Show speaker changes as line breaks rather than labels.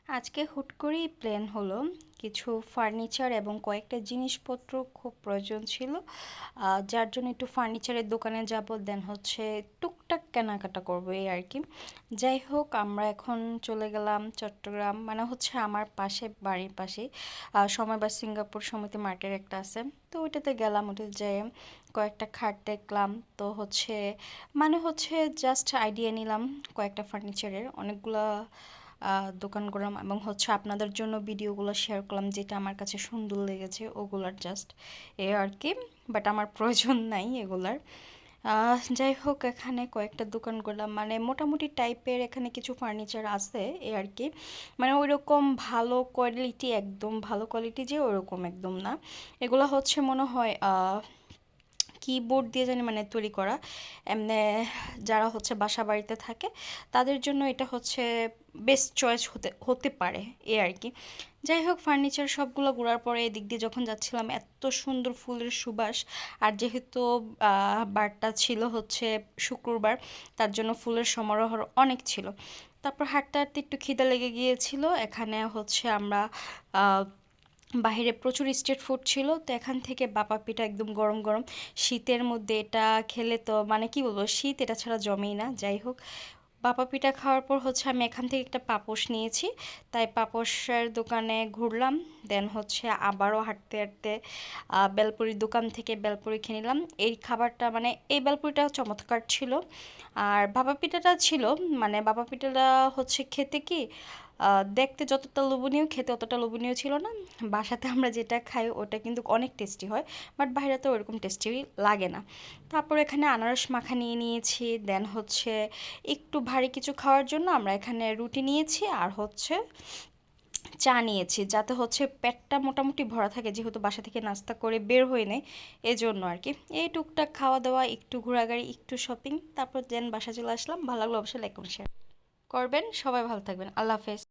আজকে হুট করেই প্ল্যান হলো কিছু ফার্নিচার এবং কয়েকটা জিনিসপত্র খুব প্রয়োজন ছিল, যার জন্য একটু ফার্নিচারের দোকানে যাব, দেন হচ্ছে টুকটাক কেনাকাটা করবো এই আর কি। যাই হোক, আমরা এখন চলে গেলাম চট্টগ্রাম, মানে হচ্ছে আমার পাশে, বাড়ির পাশে সময় বা সিঙ্গাপুর সমিতি মার্কেট একটা আছে, তো ওইটাতে গেলাম। ওটা যেয়ে কয়েকটা খাট দেখলাম, তো হচ্ছে মানে হচ্ছে জাস্ট আইডিয়া নিলাম কয়েকটা ফার্নিচারের, অনেকগুলা দোকান করলাম এবং হচ্ছে আপনাদের জন্য ভিডিওগুলো শেয়ার করলাম যেটা আমার কাছে সুন্দর লেগেছে ওগুলার, জাস্ট এ আর কি। বাট আমার প্রয়োজন নাই এগুলার। যাই হোক, এখানে কয়েকটা দোকান করলাম, মানে মোটামুটি টাইপের এখানে কিছু ফার্নিচার আছে এ আর কি। মানে ওইরকম ভালো কোয়ালিটি, একদম ভালো কোয়ালিটি যে ওরকম একদম না। এগুলো হচ্ছে মনে হয় কিবোর্ড দিয়ে জানি মানে তৈরি করা, এমনি যারা হচ্ছে বাসা বাড়িতে থাকে তাদের জন্য এটা হচ্ছে বেস্ট চয়েস হতে হতে পারে এ আর কি। যাই হোক, ফার্নিচার সবগুলো ঘোরার পরে এদিক দিয়ে যখন যাচ্ছিলাম এত সুন্দর ফুলের সুবাস, আর যেহেতু বারটা ছিল হচ্ছে শুক্রবার, তার জন্য ফুলের সমারোহ অনেক ছিল। তারপর হাঁটতে হাঁটতে একটু খিদে লেগে গিয়েছিল, এখানে হচ্ছে আমরা বাহিরে প্রচুর স্ট্রিট ফুড ছিল, তো এখান থেকে বাপা পিঠা একদম গরম গরম, শীতের মধ্যে এটা খেলে তো মানে কি বলবো, শীত এটা ছাড়া জমেই না। যাই হোক, বাপা পিঠা খাওয়ার পর হচ্ছে আমি এখান থেকে একটা পাপোশ নিয়েছি, তাই পাপোশের দোকানে ঘুরলাম। দেন হচ্ছে আবারও হাঁটতে হাঁটতে বেলপুরির দোকান থেকে বেলপুরি খেয়ে নিলাম। এই খাবারটা মানে এই বেলপুরিটা চমৎকার ছিল। আর ভাপা পিঠাটা ছিল, মানে ভাপা পিঠাটা হচ্ছে খেতে কি দেখতে যতটা লোভনীয়, খেতে অতটা লোভনীয় ছিল না। বাসাতে আমরা যেটা খাই ওটা কিন্তু অনেক টেস্টি হয়, বাট বাইরে তো ওরকম টেস্টি লাগে না। তারপর এখানে আনারস মাখা নিয়ে নিয়েছি, দেন হচ্ছে একটু ভারী কিছু খাওয়ার জন্য আমরা এখানে রুটি নিয়েছি আর হচ্ছে চা নিয়েছি, যাতে হচ্ছে পেটটা মোটামুটি ভরা থাকে, যেহেতু বাসা থেকে নাস্তা করে বের হয়ে নেই, এজন্য আর কি। এই টুকটাক খাওয়া দাওয়া, একটু ঘোরাঘুরি, একটু শপিং, তারপর দেন বাসা চলে আসলাম। ভালো লাগলো অবশ্যই লাইক করুন, শেয়ার করবেন। সবাই ভালো থাকবেন, আল্লাহ হাফেজ।